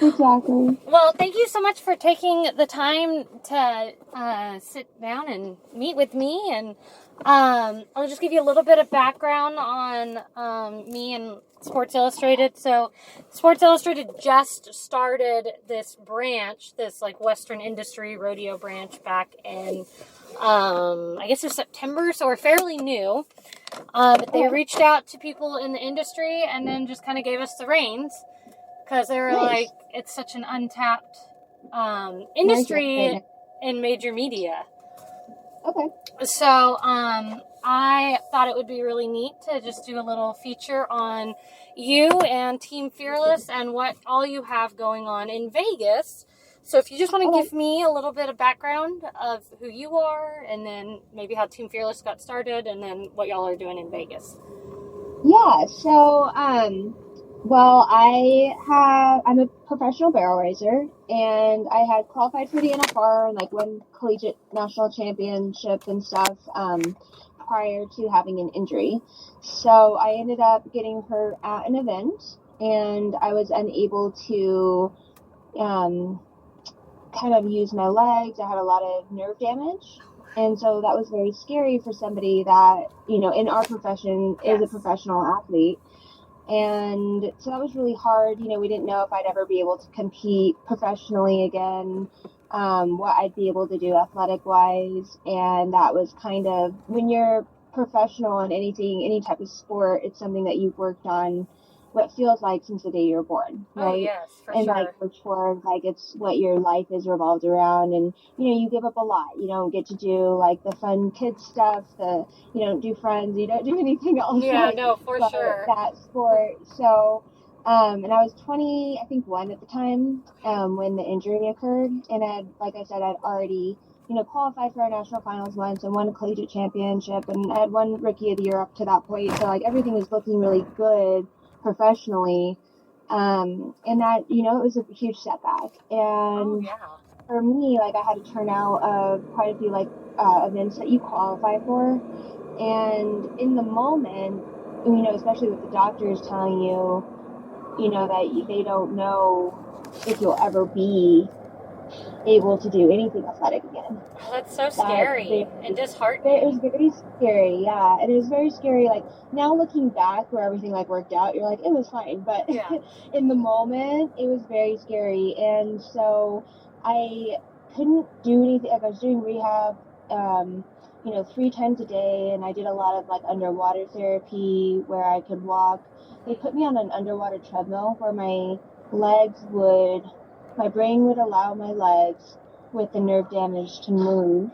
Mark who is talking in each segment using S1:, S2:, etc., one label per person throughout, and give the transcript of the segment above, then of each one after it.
S1: Exactly.
S2: Well, thank you so much for taking the time to sit down and meet with me. And I'll just give you a little bit of background on me and Sports Illustrated. So Sports Illustrated just started this branch, this like Western industry rodeo branch back in, I guess it was September, so we're fairly new. But they reached out to people in the industry and then just kind of gave us the reins. Because they were like, it's such an untapped industry in major media.
S1: Okay.
S2: So I thought it would be really neat to just do a little feature on you and Team Fearless and what all you have going on in Vegas. So if you just want to give me a little bit of background of who you are and then maybe how Team Fearless got started and then what y'all are doing in Vegas.
S1: Yeah, so well, I'm a professional barrel raiser, and I had qualified for the NFR and like won collegiate national championship and stuff prior to having an injury. So I ended up getting hurt at an event, and I was unable to kind of use my legs. I had a lot of nerve damage. And so that was very scary for somebody that, you know, in our profession is a professional athlete. And so that was really hard. You know, we didn't know if I'd ever be able to compete professionally again, what I'd be able to do athletic wise. And that was kind of, when you're professional in anything, any type of sport, it's something that you've worked on what feels like since the day you were born, right?
S2: Oh, yes, for
S1: and
S2: sure.
S1: Like worked for, like it's what your life is revolved around, and you know you give up a lot. You don't get to do like the fun kid stuff. You don't do friends. You don't do anything else.
S2: Yeah,
S1: right?
S2: no, for sure.
S1: That sport. So, and I was 20, I think one at the time when the injury occurred, and like I said, I'd already qualified for our national finals once and won a collegiate championship, and I had won Rookie of the Year up to that point. So like everything was looking really good professionally, and that it was a huge setback. And for me, like I had to turn out quite a few like events that you qualify for, and in the moment, especially with the doctors telling you, that they don't know if you'll ever be able to do anything athletic again.
S2: Oh, that's so scary and disheartening.
S1: It was very scary, yeah. And it was very scary. Like now looking back where everything like worked out, you're like, it was fine. But in the moment, it was very scary. And so I couldn't do anything. Like I was doing rehab, 3 times a day. And I did a lot of like underwater therapy where I could walk. They put me on an underwater treadmill where my brain would allow my legs with the nerve damage to move,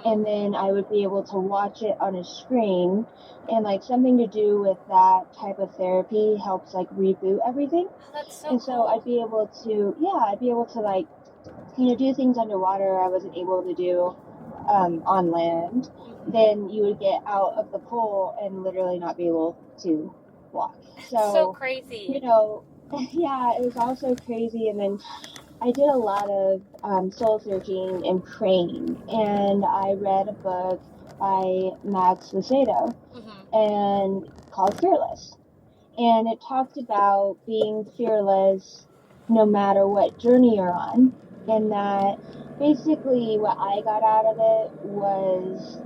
S1: and then I would be able to watch it on a screen, and like something to do with that type of therapy helps like reboot everything.
S2: That's so
S1: and
S2: cool.
S1: So I'd be able to like do things underwater I wasn't able to do on land. Then you would get out of the pool and literally not be able to walk.
S2: So crazy.
S1: Yeah, it was all so crazy. And then I did a lot of soul searching and praying, and I read a book by Max Lucado and called Fearless. And it talked about being fearless no matter what journey you're on, and that basically what I got out of it was,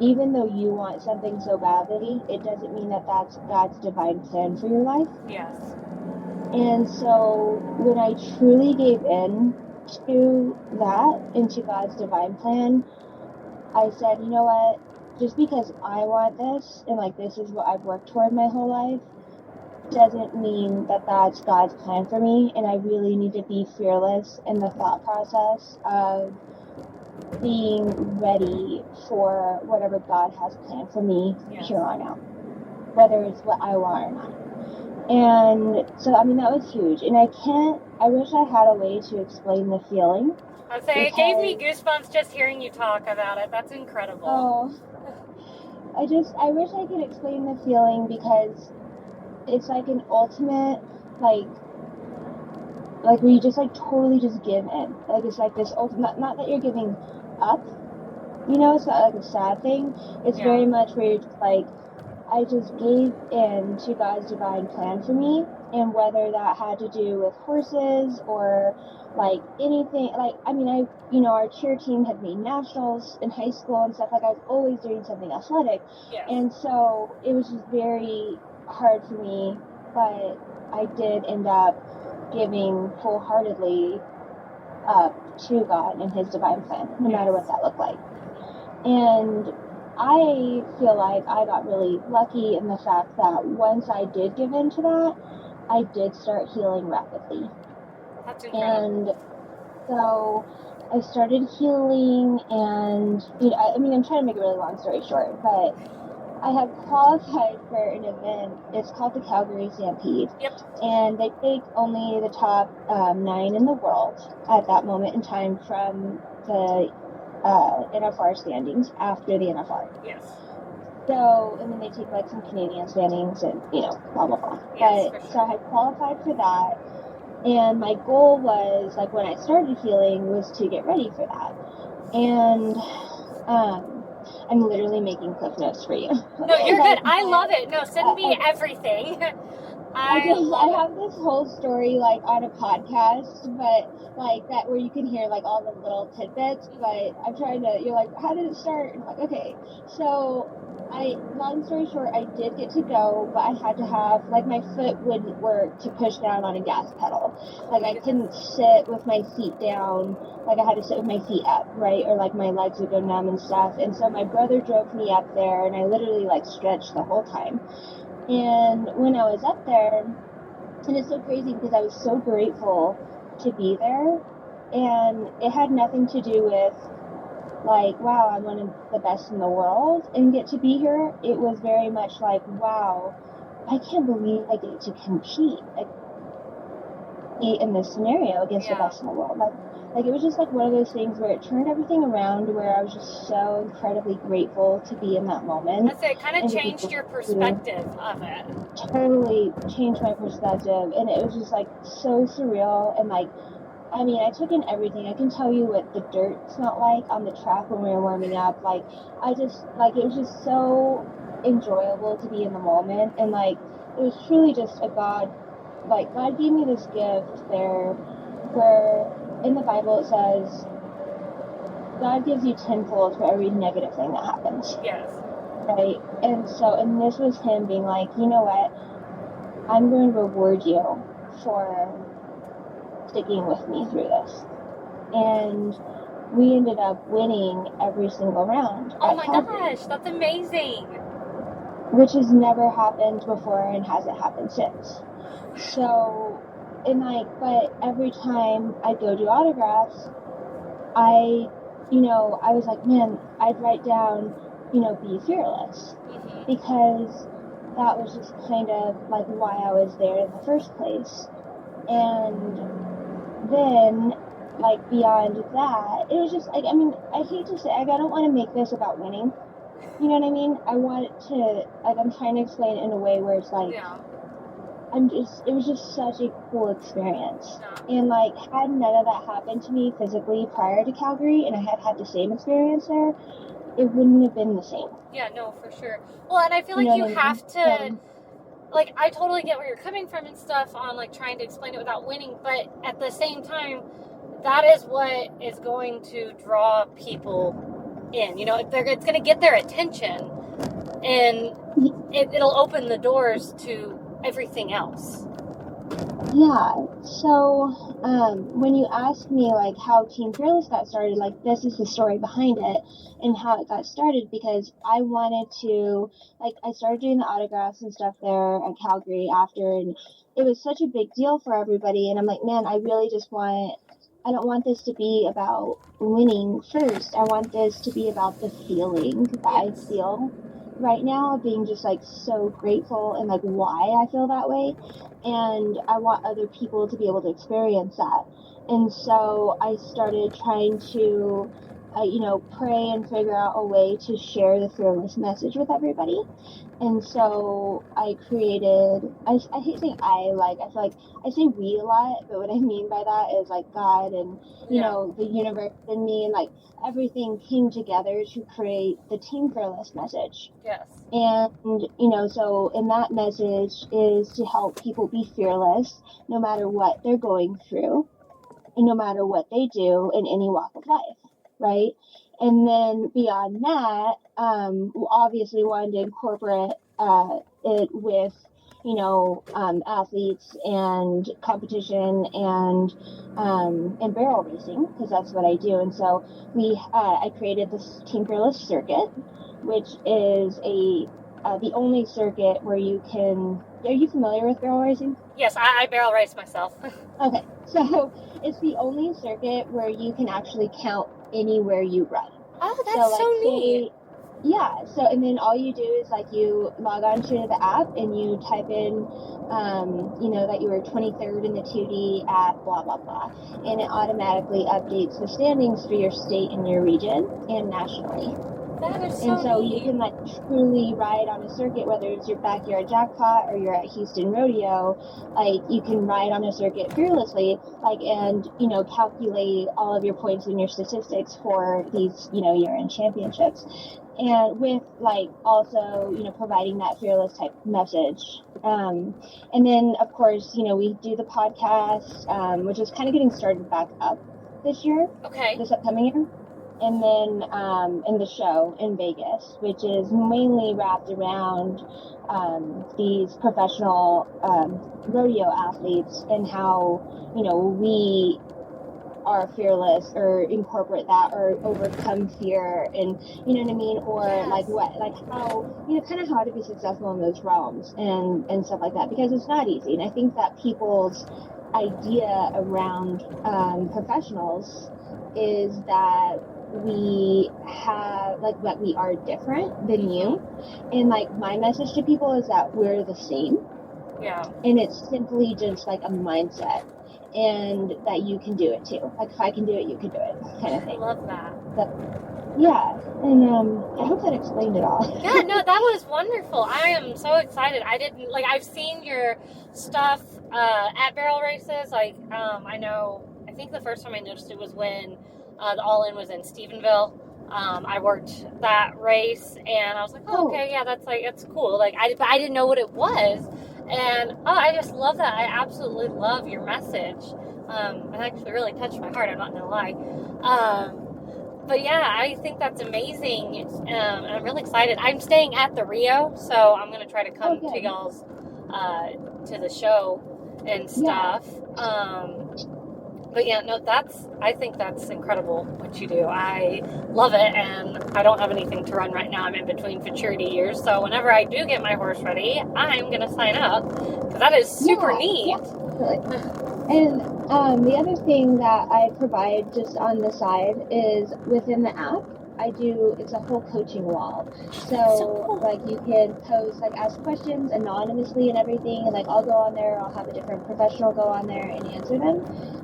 S1: even though you want something so badly, it doesn't mean that that's God's divine plan for your life.
S2: Yes.
S1: And so when I truly gave in to that, into God's divine plan, I said, you know what, just because I want this, and like this is what I've worked toward my whole life, doesn't mean that that's God's plan for me. And I really need to be fearless in the thought process of being ready for whatever God has planned for me here on out, whether it's what I want or not. And so, I mean, that was huge. And I wish I had a way to explain the feeling.
S2: I'd say it gave me goosebumps just hearing you talk about it. That's incredible.
S1: Oh, I wish I could explain the feeling, because it's like an ultimate, like where you just like totally just give in. Like it's like this ultimate, not that you're giving up, it's not like a sad thing. It's very much where you're just like, I just gave in to God's divine plan for me, And whether that had to do with horses or like anything, like, I mean, our cheer team had made nationals in high school and stuff. Like, I was always doing something athletic.
S2: Yes.
S1: And so it was just very hard for me, but I did end up giving wholeheartedly up to God and his divine plan, no matter what that looked like. And I feel like I got really lucky in the fact that once I did give in to that, I did start healing rapidly.
S2: That's incredible.
S1: And so I started healing, and I'm trying to make a really long story short, but I have qualified for an event. It's called the Calgary Stampede.
S2: Yep.
S1: And they take only the top 9 in the world at that moment in time from the NFR standings after the NFR.
S2: Yes.
S1: So, and then they take like some Canadian standings and, blah, blah, blah.
S2: Yes,
S1: But
S2: for sure.
S1: so I had qualified for that. And my goal was, like, when I started healing, was to get ready for that. And I'm literally making cliff notes for you.
S2: No, you're good. I love it. No, send me everything. I
S1: have this whole story, like, on a podcast, but, like, that where you can hear, like, all the little tidbits, but I'm trying to, you're like, how did it start? And I'm like, okay. So, long story short, I did get to go, but I had to have, like, my foot wouldn't work to push down on a gas pedal. Like, I couldn't sit with my feet down. Like, I had to sit with my feet up, right? Or, like, my legs would go numb and stuff. And so my brother drove me up there, and I literally, like, stretched the whole time. And when I was up there, and it's so crazy because I was so grateful to be there, and it had nothing to do with, like, wow, I'm one of the best in the world and get to be here. It was very much like, wow, I can't believe I get to compete in this scenario against the best in the world. Like it was just like one of those things where it turned everything around, where I was just so incredibly grateful to be in that moment.
S2: I'd say it kind of changed your perspective of it.
S1: Totally changed my perspective, and it was just like so surreal. And like, I mean, I took in everything. I can tell you what the dirt smelled like on the track when we were warming up. Like, it was just so enjoyable to be in the moment. And like, it was truly just God gave me this gift there, where in the Bible it says, God gives you tenfold for every negative thing that happens.
S2: Yes.
S1: Right? And this was him being like, you know what? I'm going to reward you for sticking with me through this. And we ended up winning every single round.
S2: Oh my gosh, that's amazing.
S1: Which has never happened before and hasn't happened since. So, but every time I go do autographs, I was like, man, I'd write down, be fearless.
S2: Mm-hmm.
S1: Because that was just kind of like why I was there in the first place. And then, like, beyond that, it was just like, I mean, I hate to say, like, I don't want to make this about winning. You know what I mean? I want it to, like, I'm trying to explain it in a way where it's like, it was just such a cool experience. Yeah. And, like, had none of that happened to me physically prior to Calgary, and I had the same experience there, it wouldn't have been the same.
S2: Yeah, no, for sure. Well, and I feel like you have to, like, I totally get where you're coming from and stuff on, like, trying to explain it without winning, but at the same time, that is what is going to draw people in. It's going to get their attention, and it'll open the doors to everything else.
S1: Yeah, so when you ask me, like, how Team Fearless got started, like, this is the story behind it and how it got started, because I wanted to, like, I started doing the autographs and stuff there at Calgary after, and it was such a big deal for everybody, and I'm like, man, I really just I don't want this to be about winning first. I want this to be about the feeling that I feel right now, being just, like, so grateful and, like, why I feel that way. And I want other people to be able to experience that. And so I started trying to pray and figure out a way to share the fearless message with everybody. And so I created, I hate saying I feel like I say we a lot, but what I mean by that is like God and, the universe and me and like everything came together to create the Team Fearless message.
S2: Yes.
S1: And, so in that message is to help people be fearless no matter what they're going through and no matter what they do in any walk of life, right? And then beyond that, obviously wanted to incorporate it with, athletes and competition and barrel racing, because that's what I do. And so I created this Team Fearless circuit, which is the only circuit where you can. Are you familiar with barrel racing?
S2: Yes, I barrel race myself.
S1: Okay, so it's the only circuit where you can actually count anywhere you run.
S2: Oh, that's so neat.
S1: Yeah, so and then all you do is like you log on to the app and you type in, that you were 23rd in the 2D at blah, blah, blah. And it automatically updates the standings for your state and your region and nationally.
S2: That is so
S1: And so
S2: neat.
S1: you can like truly ride on a circuit, whether it's your backyard jackpot or you're at Houston Rodeo, like you can ride on a circuit fearlessly, and calculate all of your points and your statistics for these, year-end championships. And with also, providing that fearless type message. And then of course, we do the podcast, which is kind of getting started back up this year.
S2: Okay.
S1: This upcoming year. And then in the show in Vegas, which is mainly wrapped around these professional rodeo athletes and how, we are fearless or incorporate that or overcome fear and, you know what I mean? Or
S2: yes.
S1: how, kind of how to be successful in those realms and stuff like that, because it's not easy. And I think that people's idea around professionals is that we have that we are different than you, and my message to people is that we're the same.
S2: Yeah.
S1: And it's simply just a mindset, and that you can do it too. If I can do it, you can do it, kind of thing.
S2: I love that.
S1: Yeah, and I hope that explained it all.
S2: Yeah, no, that was wonderful. I am so excited. I've seen your stuff at barrel races. I think the first time I noticed it was when the All-In was in Stephenville. I worked that race, and I was like, oh, okay, yeah, it's cool. But I didn't know what it was, and I just love that. I absolutely love your message. It actually really touched my heart. I'm not gonna lie. But yeah, I think that's amazing, and I'm really excited. I'm staying at the Rio, so I'm gonna try to come to y'all's to the show and stuff. Yeah. But yeah, no, I think that's incredible what you do. I love it, and I don't have anything to run right now. I'm in between futurity years, so whenever I do get my horse ready, I'm going to sign up, because that is super neat.
S1: Yeah. And the other thing that I provide just on the side is within the app, it's a whole coaching wall. So cool. You can post, ask questions anonymously and everything, and I'll go on there, I'll have a different professional go on there and answer them.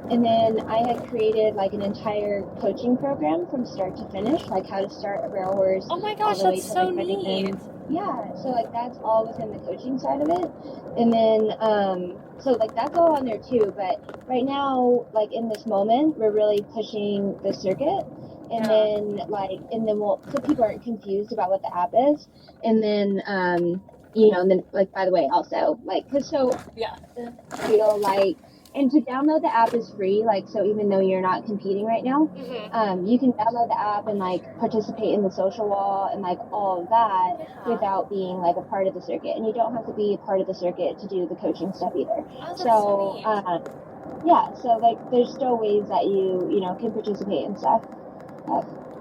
S1: And then I had created an entire coaching program from start to finish, how to start a barrel horse.
S2: Oh my gosh, that's so neat.
S1: Yeah, so that's all within the coaching side of it. And then so that's all on there too, but right now in this moment we're really pushing the circuit. And then so people aren't confused about what the app is. And then and then by the way also and to download the app is free, so even though you're not competing right now, you can download the app and participate in the social wall and all of that without being a part of the circuit. And you don't have to be a part of the circuit to do the coaching stuff either.
S2: Oh,
S1: so there's still ways that you can participate and stuff.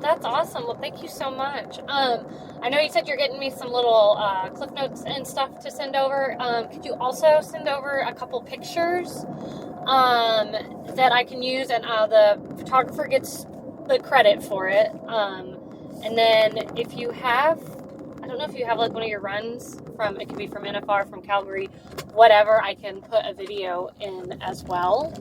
S2: That's awesome. Well, thank you so much. I know you said you're getting me some little cliff notes and stuff to send over. Could you also send over a couple pictures that I can use, and the photographer gets the credit for it. And then if you have, I don't know if you have one of your runs it could be from NFR, from Calgary, whatever, I can put a video in as well.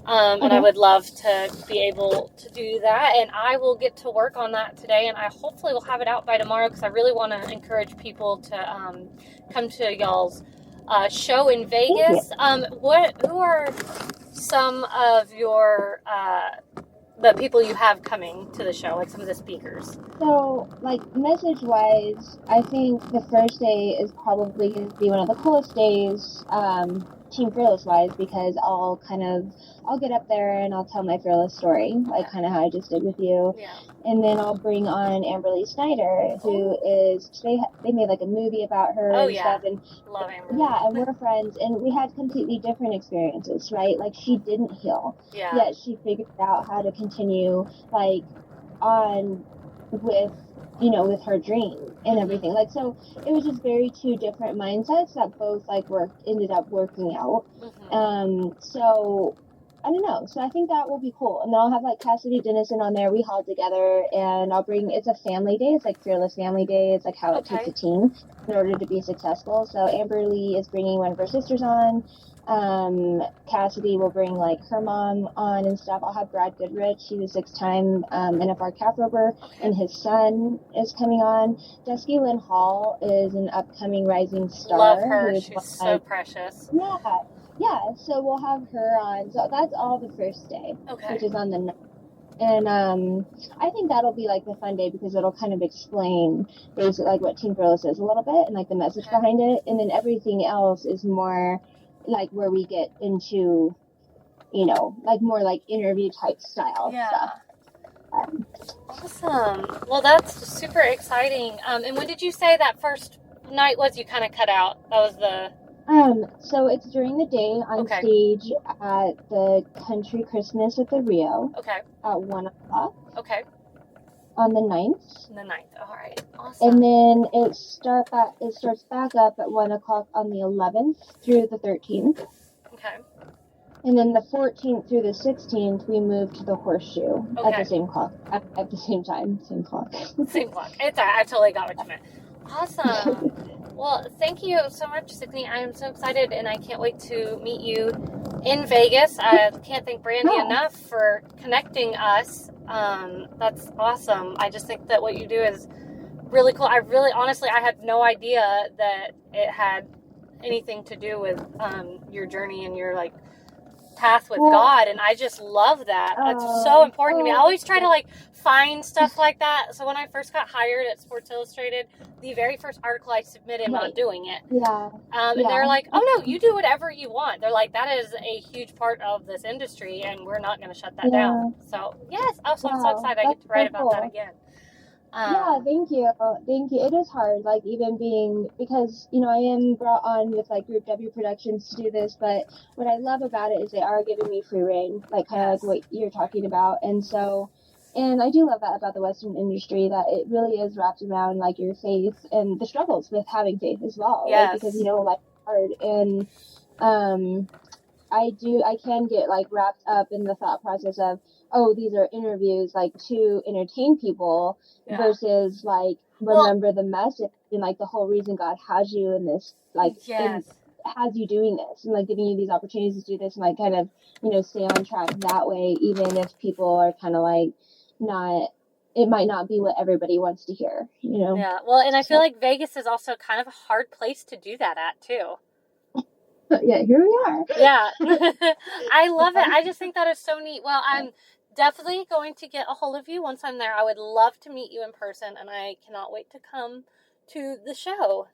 S2: And I would love to be able to do that. And I will get to work on that today. And I hopefully will have it out by tomorrow because I really want to encourage people to come to y'all's show in Vegas. Who are some of your the people you have coming to the show, like some of the speakers?
S1: So, like, message-wise, I think the first day is probably going to be one of the coolest days, Team Fearless-wise, because I'll get up there and I'll tell my Fearless story, like kind of how I just did with you.
S2: Yeah.
S1: And then I'll bring on Amberly Snyder, who is, they made like a movie about her and stuff. And
S2: love Amberly.
S1: Yeah, and we're friends, and we had completely different experiences, right? Like, she didn't heal, yet she figured out how to continue, like, on with with her dream and everything. Like, so it was just very two different mindsets that both like ended up working out. So I don't know. So I think that will be cool. And then I'll have like Cassidy Dennison on there. We haul together, and I'll bring. It's a family day. It's like Fearless Family Day. It's like how it takes a team in order to be successful. So Amber Lee is bringing one of her sisters on. Cassidy will bring like her mom on and stuff. I'll have Brad Goodrich. He's a 6-time NFR calf roper, and his son is coming on. Dusky Lynn Hall is an upcoming rising star.
S2: Love her. She's so precious.
S1: Yeah. So we'll have her on. So that's all the first day, which is on the 9th. And I think that'll be like the fun day because it'll kind of explain basically like what Team Fearless is a little bit and like the message behind it, and then everything else is more like where we get into, like more like interview type style stuff.
S2: Awesome. Well, that's super exciting. And when did you say that first night was? You kind of cut out. That was the...
S1: So it's during the day on stage at the Country Christmas at the Rio. At 1 o'clock. On the 9th.
S2: All right. Awesome.
S1: And then it starts back up at 1 o'clock on the 11th through the 13th. And then the 14th through the 16th, we move to the Horseshoe at the same clock, at the same time, same clock.
S2: Same clock. I totally got what you meant. Awesome. Well, thank you so much, Sydney. I am so excited, and I can't wait to meet you in Vegas. I can't thank Brandy enough for connecting us. That's awesome. I just think that what you do is really cool. Honestly, I had no idea that it had anything to do with your journey and your like path with God, and I just love that. It's so important to me. I always try to like find stuff like that. So when I first got hired at Sports Illustrated, the very first article I submitted, I'm not doing it. And they're like, "Oh no, you do whatever you want." They're like, "That is a huge part of this industry, and we're not going to shut that down." So yes, I'm so excited I get to write about that again.
S1: Thank you. It is hard, like even being, because I am brought on with like Group W Productions to do this, but what I love about it is they are giving me free reign, like kind of like what you're talking about. And so, and I do love that about the Western industry, that it really is wrapped around like your faith and the struggles with having faith as well. Like, because life's hard, and I can get like wrapped up in the thought process of, oh, these are interviews like to entertain people versus like remember the message and like the whole reason God has you in this, like has you doing this and like giving you these opportunities to do this and like kind of stay on track that way, even if people are kind of like not, it might not be what everybody wants to hear,
S2: Well, and I feel like Vegas is also kind of a hard place to do that at too.
S1: Yeah, here we are.
S2: I love it. I just think that is so neat. Well, I'm definitely going to get a hold of you once I'm there. I would love to meet you in person, and I cannot wait to come to the show.